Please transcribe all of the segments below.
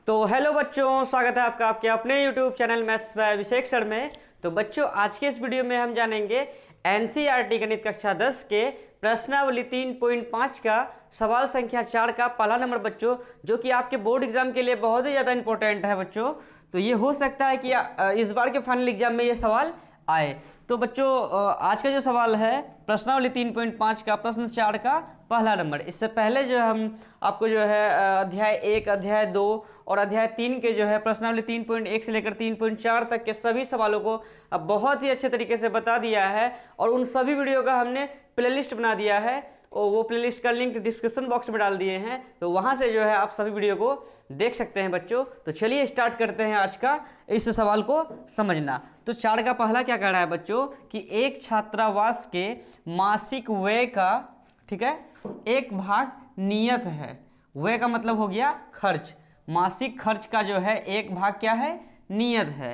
तो हेलो बच्चों, स्वागत है आपका आपके अपने YouTube channel maths by Abhishek sir में। तो बच्चों, आज के इस वीडियो में हम जानेंगे एनसीईआरटी गणित कक्षा 10 के प्रश्नावली 3.5 का सवाल संख्या 4 का पहला नंबर बच्चों, जो कि आपके बोर्ड एग्जाम के लिए बहुत ही ज़्यादा इंपॉर्टेंट है बच्चों। तो ये हो सकता है कि इस बार के फाइनल एग्जाम में ये सवाल आए। तो बच्चों, आज का जो सवाल है प्रश्नावली 3.5 का प्रश्न 4 का पहला नंबर। इससे पहले जो है हम आपको जो है अध्याय 1, अध्याय 2 और अध्याय 3 के जो है प्रश्नावली 3.1 से लेकर 3.4 तक के सभी सवालों को अब बहुत ही अच्छे तरीके से बता दिया है और उन सभी वीडियो का हमने प्लेलिस्ट बना दिया है और वो प्लेलिस्ट का लिंक डिस्क्रिप्शन बॉक्स में डाल दिए हैं। तो वहाँ से जो है आप सभी वीडियो को देख सकते हैं बच्चों। तो चलिए स्टार्ट करते हैं आज का इस सवाल को समझना। तो 4 का पहला क्या कह रहा है बच्चों कि एक छात्रावास के मासिक व्यय का, ठीक है, एक भाग नियत है। व्यय का मतलब हो गया खर्च, मासिक खर्च का जो है एक भाग क्या है, नियत है।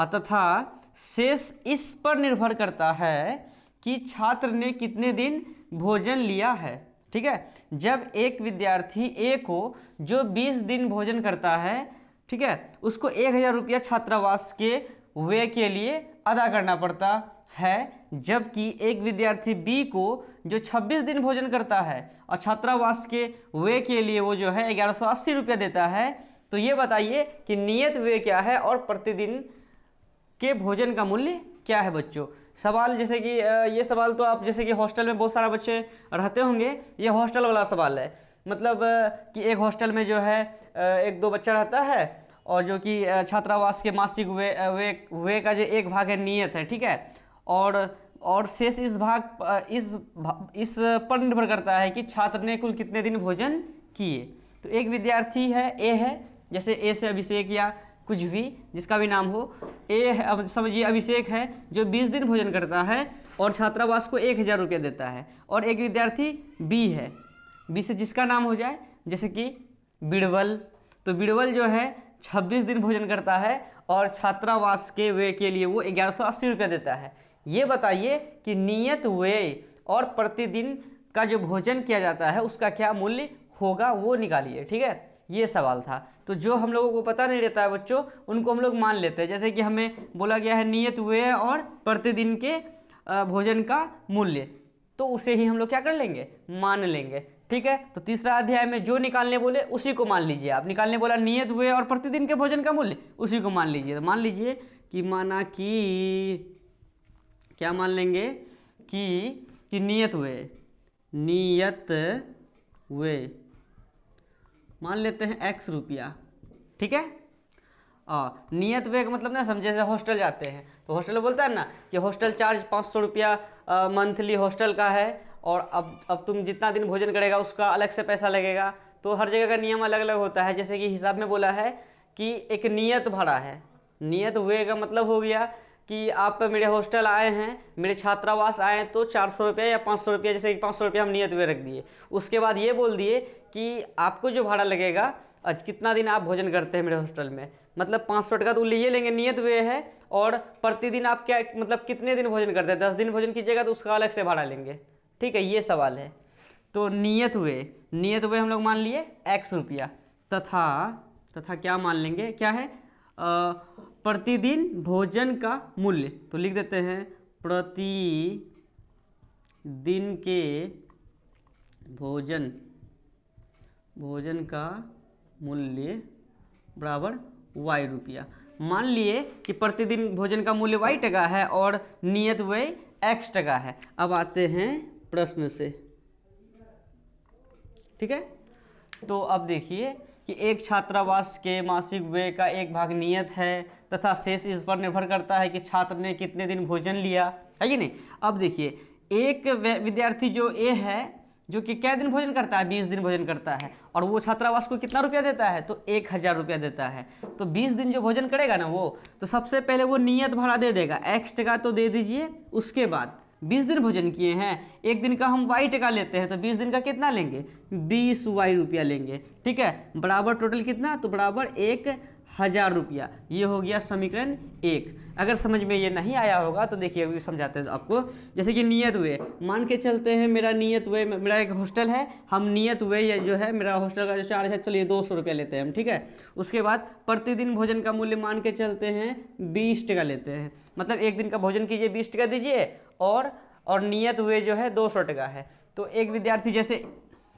तथा शेष इस पर निर्भर करता है कि छात्र ने कितने दिन भोजन लिया है। ठीक है, जब एक विद्यार्थी ए को जो 20 दिन भोजन करता है, ठीक है, उसको 1000 रुपया छात्रावास के व्यय के लिए अदा करना पड़ता है, जबकि एक विद्यार्थी बी को जो 26 दिन भोजन करता है और छात्रावास के व्यय के लिए वो जो है 1180 रुपया देता है। तो ये बताइए कि नियत व्यय क्या है और प्रतिदिन के भोजन का मूल्य क्या है बच्चों। सवाल जैसे कि ये सवाल तो आप जैसे कि हॉस्टल में बहुत सारा बच्चे रहते होंगे, ये हॉस्टल वाला सवाल है। मतलब कि एक हॉस्टल में जो है एक दो बच्चा रहता है और जो कि छात्रावास के मासिक व्यय का जो एक भाग है नियत है, ठीक है, और शेष इस इस पर निर्भर करता है कि छात्र ने कुल कितने दिन भोजन किए। तो एक विद्यार्थी है ए है, जैसे ए से अभिषेक या कुछ भी जिसका भी नाम हो, ए है, अब समझिए अभिषेक है जो 20 दिन भोजन करता है और छात्रावास को 1000 रुपया देता है। और एक विद्यार्थी बी है, बी से जिसका नाम हो जाए जैसे कि बिरबल, तो बिरबल जो है 26 दिन भोजन करता है और छात्रावास के व्यय के लिए वो 1180 रुपया देता है। ये बताइए कि नियत व्यय और प्रतिदिन का जो भोजन किया जाता है उसका क्या मूल्य होगा, वो निकालिए। ठीक है, ये सवाल था। तो जो हम लोगों को पता नहीं रहता है बच्चों, उनको हम लोग मान लेते हैं। जैसे कि हमें बोला गया है नियत व्यय और प्रतिदिन के भोजन का मूल्य, तो उसे ही हम लोग क्या कर लेंगे, मान लेंगे। ठीक है, तो तीसरा अध्याय में जो निकालने बोले उसी को मान लीजिए आप। निकालने बोला नियत व्यय और प्रतिदिन के भोजन का मूल्य, उसी को मान लीजिए। तो मान लीजिए कि माना कि क्या मान लेंगे कि नियत व्यय मान लेते हैं x रुपया। ठीक है, नियत व्यय का मतलब ना समझे, जैसे हॉस्टल जाते हैं तो हॉस्टल में बोलता है ना कि हॉस्टल चार्ज 500 रुपया मंथली हॉस्टल का है और अब तुम जितना दिन भोजन करेगा उसका अलग से पैसा लगेगा। तो हर जगह का नियम अलग अलग होता है। जैसे कि हिसाब में बोला है कि एक नियत भाड़ा है। नियत व्यय का मतलब हो गया कि आप मेरे हॉस्टल आए हैं, मेरे छात्रावास आए तो 400 रुपया या 500 रुपया, जैसे कि 500 रुपया हम नियत व्यय रख दिए। उसके बाद ये बोल दिए कि आपको जो भाड़ा लगेगा, आज कितना दिन आप भोजन करते हैं मेरे हॉस्टल में, मतलब 500 टका तो ये लेंगे, नियत व्यय है। और प्रतिदिन आप क्या मतलब कितने दिन भोजन करते हैं, 10 दिन भोजन कीजिएगा तो उसका अलग से भाड़ा लेंगे। ठीक है, ये सवाल है। तो नियत व्यय हम लोग मान लिए x रुपया, तथा क्या मान लेंगे, क्या है, प्रतिदिन भोजन का मूल्य। तो लिख देते हैं प्रतिदिन के भोजन का मूल्य बराबर y रुपया। मान लिए कि प्रतिदिन भोजन का मूल्य y टका है और नियत व्यय x टका है। अब आते हैं प्रश्न से। ठीक है, तो अब देखिए कि एक छात्रावास के मासिक व्यय का एक भाग नियत है तथा शेष इस पर निर्भर करता है कि छात्र ने कितने दिन भोजन लिया, है कि नहीं। अब देखिए एक विद्यार्थी जो ए है जो कि क्या दिन भोजन करता है, 20 दिन भोजन करता है और वो छात्रावास को कितना रुपया देता है, तो 1000 रुपया देता है। तो 20 दिन जो भोजन करेगा ना वो, तो सबसे पहले वो नियत भाड़ा दे देगा, x टका तो दे दीजिए। उसके बाद 20 दिन भोजन किए हैं, एक दिन का हम y टका लेते हैं, तो 20 दिन का कितना लेंगे, 20 y रुपया लेंगे। ठीक है, बराबर टोटल कितना, तो बराबर 1000 रुपया। ये हो गया समीकरण 1। अगर समझ में ये नहीं आया होगा तो देखिए अभी समझाते हैं आपको। जैसे कि नियत हुए, मान के चलते हैं मेरा नियत हुए, मेरा एक हॉस्टल है, हम नियत हुए ये जो है मेरा हॉस्टल का जो चार्ज है, चलिए 200 रुपया लेते हैं हम, ठीक है। उसके बाद प्रतिदिन भोजन का मूल्य मान के चलते हैं 20 टका लेते हैं, मतलब एक दिन का भोजन कीजिए 20 टका दीजिए, और नियत हुए जो है 200 टका है। तो एक विद्यार्थी जैसे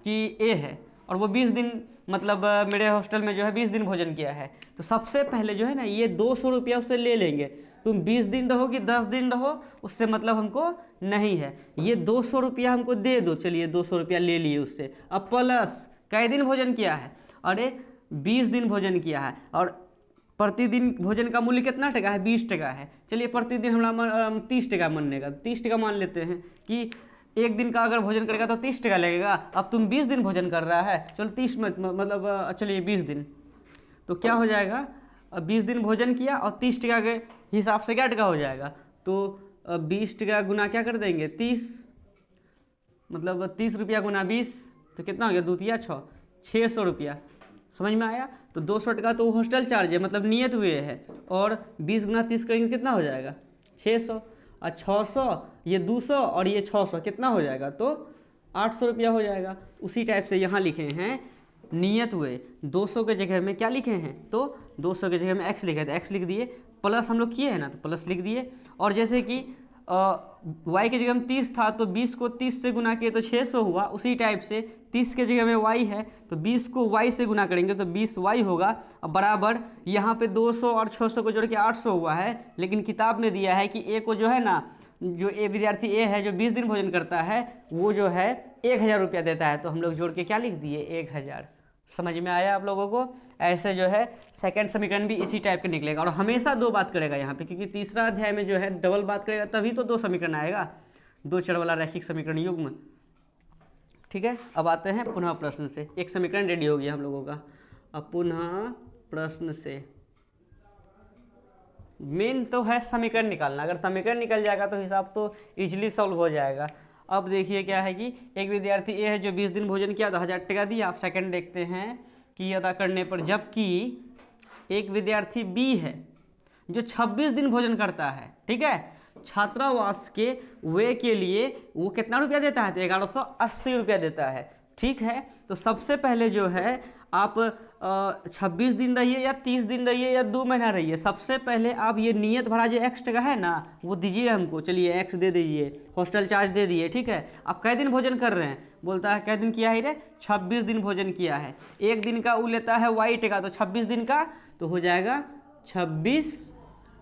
कि ए है और वो 20 दिन मतलब मेरे हॉस्टल में जो है 20 दिन भोजन किया है, तो सबसे पहले जो है ना ये 200 रुपया उससे ले लेंगे। तुम 20 दिन रहो कि 10 दिन रहो उससे मतलब हमको नहीं है, ये 200 रुपया हमको दे दो। चलिए 200 रुपया ले लिए उससे। अब प्लस कई दिन भोजन किया है, अरे 20 दिन भोजन किया है, और प्रतिदिन भोजन का मूल्य कितना टका है, 20 टका है। चलिए प्रतिदिन हमारा 30 टका मानने का, 30 टका मान लेते हैं कि एक दिन का अगर भोजन करेगा तो 30 टका लगेगा। अब तुम 20 दिन भोजन कर रहा है, चलो 30 में मतलब चलिए 20 दिन, तो क्या हो जाएगा, 20 दिन भोजन किया और 30 टका के हिसाब से क्या टका हो जाएगा, तो 20 टका गुना क्या कर देंगे 30, मतलब 30 रुपया गुना 20 तो कितना हो गया, 2 तिया 6, 600 रुपया। समझ में आया। तो 200 टका तो हॉस्टल चार्ज है, मतलब नियत हुए है, और 20 गुना 30 करेंगे कितना हो जाएगा 600, और 600 ये 200 और ये 600 कितना हो जाएगा, तो 800 रुपया हो जाएगा। उसी टाइप से यहाँ लिखे हैं नियत हुए 200 के जगह में क्या लिखे हैं, तो 200 के जगह में x लिखे थे, x लिख दिए, प्लस हम लोग किए हैं ना तो प्लस लिख दिए। और जैसे कि y की जगह में 30 था तो 20 को 30 से गुना किए तो 600 हुआ। उसी टाइप से 30 के जगह में y है तो 20 को y से गुना करेंगे तो 20y होगा। अब बराबर यहाँ पे 200 और 600 को जोड़ के 800 हुआ है, लेकिन किताब में दिया है कि ए को जो है ना, जो ए विद्यार्थी ए है जो 20 दिन भोजन करता है वो जो है 1000 रुपया देता है, तो हम लोग जोड़ के क्या लिख दिए 1000। समझ में आया आप लोगों को। ऐसे जो है सेकंड समीकरण भी इसी टाइप का निकलेगा, और हमेशा दो बात करेगा यहाँ पे, क्योंकि तीसरा अध्याय में जो है डबल बात करेगा तभी तो दो समीकरण आएगा, दो चर वाला रैखिक समीकरण युग्म। ठीक है, अब आते हैं पुनः प्रश्न से। एक समीकरण रेडी हो गया हम लोगों का। अब पुनः प्रश्न से मेन तो है समीकरण निकालना, अगर समीकरण निकल जाएगा तो हिसाब तो इजीली सॉल्व हो जाएगा। अब देखिए क्या है कि एक विद्यार्थी ए है जो 20 दिन भोजन किया तो 1000 टका दिया। आप सेकंड देखते हैं कि अदा करने पर, जबकि एक विद्यार्थी बी है जो 26 दिन भोजन करता है, ठीक है, छात्रावास के वे के लिए वो कितना रुपया देता है, तो 1180 रुपया देता है। ठीक है, तो सबसे पहले जो है आप 26 दिन रहिए या 30 दिन रहिए या 2 महीना रहिए, सबसे पहले आप ये नियत भरा जो x टका है ना वो दीजिए हमको। चलिए x दे दीजिए, हॉस्टल चार्ज दे दिए, ठीक है। आप कै दिन भोजन कर रहे हैं, बोलता है कै दिन किया है रे, 26 दिन भोजन किया है। एक दिन का वो लेता है y टका, तो 26 दिन का तो हो जाएगा 26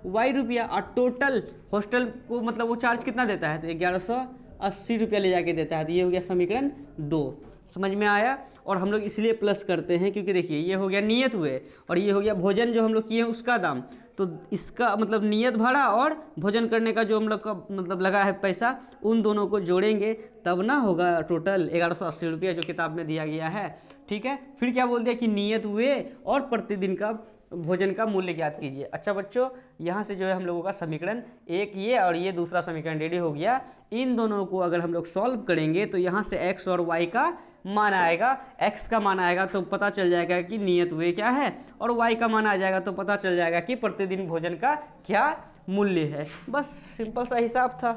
y रुपया, और टोटल हॉस्टल को मतलब वो चार्ज कितना देता है, तो 1180 रुपया ले जाके देता है। तो ये हो गया समीकरण 2। समझ में आया। और हम लोग इसलिए प्लस करते हैं क्योंकि देखिए ये हो गया नियत हुए और ये हो गया भोजन जो हम लोग किए हैं उसका दाम, तो इसका मतलब नियत भाड़ा और भोजन करने का जो हम लोग का मतलब लगा है पैसा, उन दोनों को जोड़ेंगे तब ना होगा टोटल 1180 रुपया जो किताब में दिया गया है। ठीक है, फिर क्या बोल दिया कि नियत हुए और प्रतिदिन का भोजन का मूल्य ज्ञात कीजिए। अच्छा बच्चों, यहाँ से जो है हम लोगों का समीकरण एक ये और ये दूसरा समीकरण रेडी हो गया। इन दोनों को अगर हम लोग सॉल्व करेंगे तो यहाँ से x और y का मान आएगा। x का मान आएगा तो पता चल जाएगा कि नियत हुए क्या है, और y का मान आ जाएगा तो पता चल जाएगा कि प्रतिदिन भोजन का क्या मूल्य है। बस सिंपल सा हिसाब था,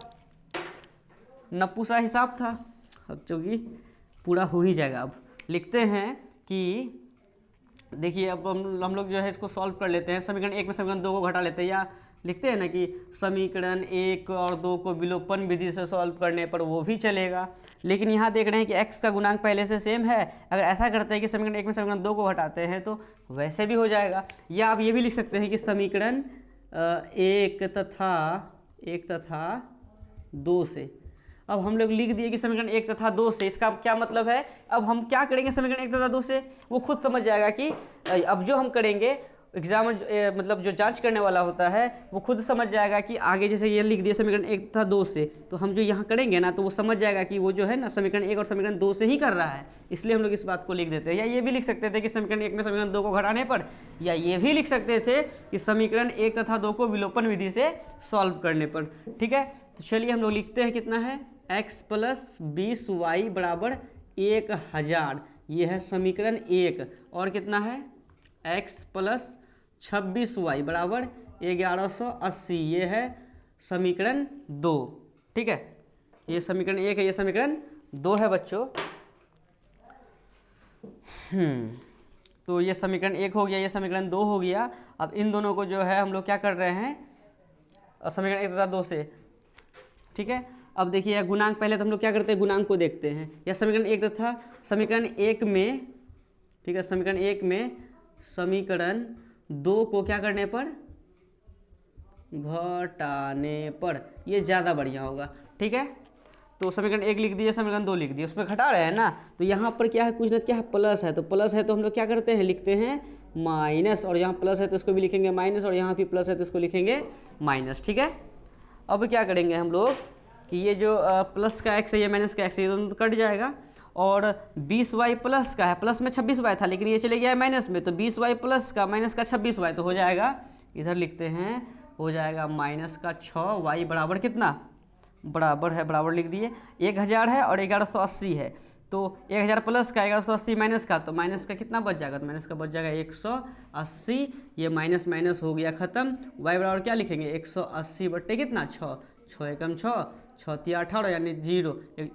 नप्पू सा हिसाब था। अब चूँकि पूरा हो ही जाएगा, अब लिखते हैं कि देखिए अब हम लोग जो है इसको सॉल्व कर लेते हैं। समीकरण 1 में समीकरण 2 को घटा लेते हैं, या लिखते हैं ना कि समीकरण 1 और 2 को विलोपन विधि से सॉल्व करने पर वो भी चलेगा। लेकिन यहाँ देख रहे हैं कि x का गुणांक पहले से सेम है, अगर ऐसा करते हैं कि समीकरण 1 में समीकरण 2 को घटाते हैं तो वैसे भी हो जाएगा। या आप ये भी लिख सकते हैं कि समीकरण 1 तथा 2 से, अब हम लोग लिख दिए कि समीकरण 1 तथा 2 से, इसका क्या मतलब है। अब हम क्या करेंगे समीकरण 1 तथा 2 से, वो खुद समझ जाएगा कि अब जो हम करेंगे एग्जाम मतलब जो जांच करने वाला होता है वो खुद समझ जाएगा कि आगे जैसे ये लिख दिए समीकरण 1 तथा 2 से, तो हम जो यहाँ करेंगे ना तो वो समझ जाएगा कि वो जो है ना समीकरण 1 और समीकरण 2 से ही कर रहा है, इसलिए हम लोग इस बात को लिख देते हैं। या ये भी लिख सकते थे कि समीकरण 1 में समीकरण 2 को घटाने पर, या ये भी लिख सकते थे कि समीकरण 1 तथा 2 को विलोपन विधि से सॉल्व करने पर। ठीक है, तो चलिए हम लोग लिखते हैं कितना है, x प्लस 20y बराबर 1000, ये है समीकरण 1, और कितना है x प्लस 26y बराबर 1180। ये है समीकरण 2। ठीक है, ये समीकरण 1 है, ये समीकरण 2 है बच्चों। तो ये समीकरण 1 हो गया, ये समीकरण 2 हो गया। अब इन दोनों को जो है हम लोग क्या कर रहे हैं, समीकरण 1 तथा 2 से। ठीक है, अब देखिए गुणांक, पहले तो हम लोग क्या करते हैं, गुणांक को देखते हैं। यह समीकरण 1 तथा समीकरण 1 में, ठीक है, समीकरण 1 में समीकरण 2 को क्या करने पर, घटाने पर, ये ज़्यादा बढ़िया होगा। ठीक है, तो समीकरण 1 लिख दिए, समीकरण 2 लिख दिए, उसमें घटा रहे हैं ना, तो यहाँ पर क्या है, कुछ ना क्या है, प्लस है, तो प्लस है तो हम लोग क्या करते हैं, लिखते हैं माइनस, और यहाँ प्लस है तो इसको भी लिखेंगे माइनस, और यहाँ भी प्लस है तो इसको लिखेंगे माइनस। ठीक है, अब क्या करेंगे हम लोग कि ये जो प्लस का एक्स है, ये माइनस का एक्स है, ये दोनों तो कट जाएगा। और 20y प्लस का है, प्लस में 26y था लेकिन ये चले गया है माइनस में, तो 20y प्लस का माइनस का 26y, तो हो जाएगा, इधर लिखते हैं, हो जाएगा माइनस का 6y बराबर कितना, बराबर है, बराबर लिख दिए, 1000 है और 1180 है, तो 1000 प्लस का 1180 माइनस का, तो माइनस का कितना बच जाएगा, तो माइनस का बच जाएगा 180। ये माइनस माइनस हो गया खत्म। y बराबर क्या लिखेंगे, 180 बट्टे कितना, 6, 6 एकम 6, 6 तिया 18 यानी 0,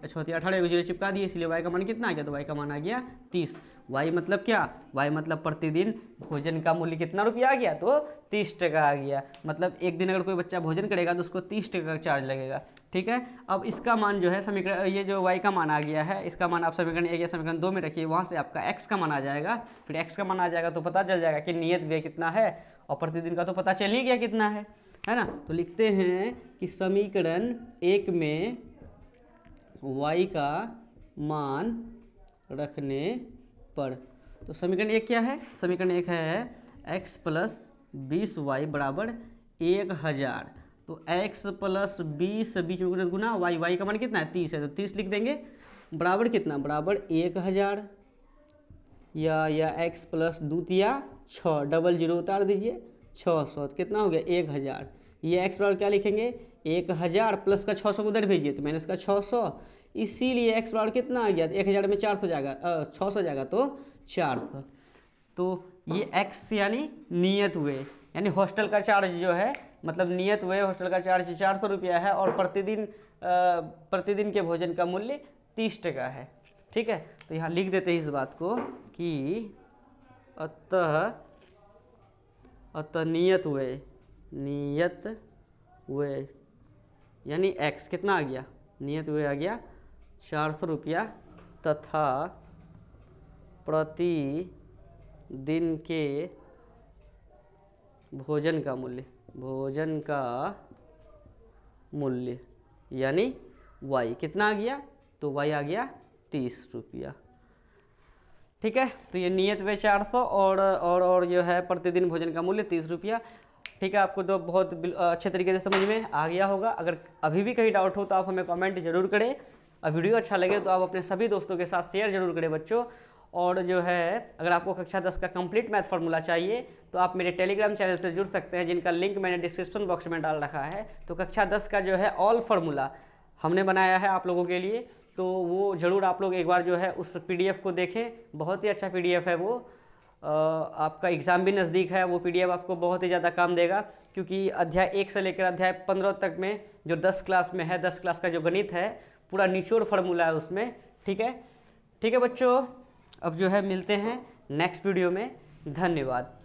6 तिया 18 को 0 चिपका दिए, इसलिए y का मान कितना आ गया, तो y का मान आ गया 30। y मतलब क्या, y मतलब प्रतिदिन भोजन का मूल्य कितना रुपया आ गया, तो 30 टका आ गया। मतलब एक दिन अगर कोई बच्चा भोजन करेगा तो उसको 30 टका का चार्ज लगेगा। ठीक है, अब इसका मान जो है समीकरण, ये जो y का मान आ गया है, इसका मान आप समीकरण 1 या समीकरण 2 में रखिए, वहाँ से आपका x का मान आ जाएगा। फिर x का मान आ जाएगा तो पता चल जाएगा कि नियत व्यय कितना है, और प्रतिदिन का तो पता चल ही गया कितना है ना। तो लिखते हैं कि समीकरण 1 में y का मान रखने पर, तो समीकरण 1 क्या है, समीकरण 1 है x प्लस 20y बराबर 1000। तो x प्लस 20 बीच में गुना y का मान कितना है, 30 है, तो 30 लिख देंगे, बराबर कितना, बराबर 1000, या x प्लस 2 तिया 6, डबल 0 उतार दीजिए, 600, कितना हो गया 1000। ये x बराबर क्या लिखेंगे, 1000 प्लस का 600 को उधर भेजिए तो माइनस का 600, इसीलिए x बराबर कितना आ गया, 1000 में 400 जाएगा, 600 जाएगा तो 400। तो ये x यानी नियत हुए, यानी हॉस्टल का चार्ज जो है, मतलब नियत हुए हॉस्टल का चार्ज 400 रुपया है, और प्रतिदिन के भोजन का मूल्य 30 टका है। ठीक है, तो यहाँ लिख देते हैं इस बात को कि अतः नियत हुए यानी x कितना आ गया, नियत हुए आ गया 400 रुपया, तथा प्रतिदिन के भोजन का मूल्य यानी y कितना आ गया, तो y आ गया 30 रुपया। ठीक है, तो ये नियत व्यय 400 और जो है प्रतिदिन भोजन का मूल्य 30 रुपया। ठीक है, आपको तो बहुत अच्छे तरीके से समझ में आ गया होगा। अगर अभी भी कहीं डाउट हो तो आप हमें कमेंट जरूर करें, और वीडियो अच्छा लगे तो आप अपने सभी दोस्तों के साथ शेयर जरूर करें बच्चों। और जो है अगर आपको कक्षा 10 का कंप्लीट मैथ फार्मूला चाहिए तो आप मेरे टेलीग्राम चैनल से जुड़ सकते हैं, जिनका लिंक मैंने डिस्क्रिप्शन बॉक्स में डाल रखा है। तो कक्षा 10 का जो है ऑल फार्मूला हमने बनाया है आप लोगों के लिए, तो वो ज़रूर आप लोग एक बार जो है उस PDF को देखें, बहुत ही अच्छा PDF है वो। आपका एग्ज़ाम भी नज़दीक है, वो PDF आपको बहुत ही ज़्यादा काम देगा, क्योंकि अध्याय 1 से लेकर अध्याय 15 तक में जो 10 क्लास में है, 10 क्लास का जो गणित है पूरा निचोड़ फार्मूला है उसमें। ठीक है बच्चों, अब जो है मिलते हैं नेक्स्ट वीडियो में। धन्यवाद।